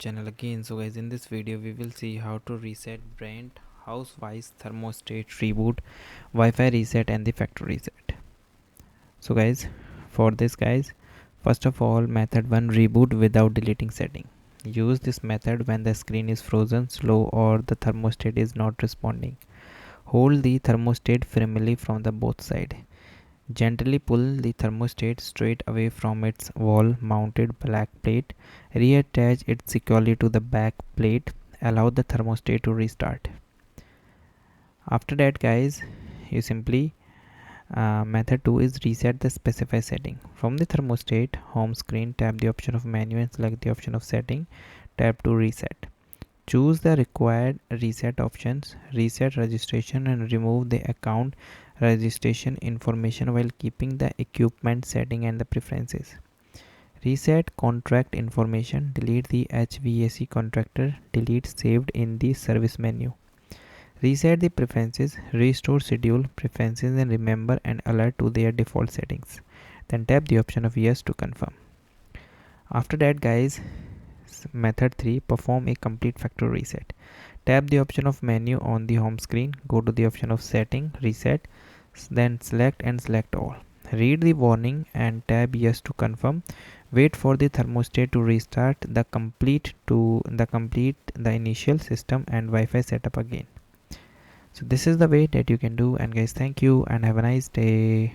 channel again. So guys, in this video we will see how to reset Brent Housewise thermostat reboot, Wi-Fi reset and the factory reset. So guys, for this guys, first of all, method 1, reboot without deleting setting. Use this method when the screen is frozen, slow or the thermostat is not responding. Hold the thermostat firmly from the both side. Gently pull the thermostat straight away from its wall mounted back plate. Reattach it securely to the back plate. Allow the thermostat to restart. After that, guys, you simply method 2 is reset the specified setting. From the thermostat home screen, tap the option of menu and select the option of setting. Tap to reset. Choose the required reset options, reset registration and remove the account registration information while keeping the equipment setting and the preferences. Reset contract information, delete the HVAC contractor, delete saved in the service menu. Reset the preferences, restore schedule preferences and remember and alert to their default settings. Then tap the option of yes to confirm. After that, guys, method 3, perform a complete factory reset. Tap the option of menu on the home screen, go to the option of setting, reset, then select all. Read the warning and tap yes to confirm. Wait for the thermostat to restart the complete the initial system and Wi-Fi setup again. So this is the way that you can do, and guys, thank you and have a nice day.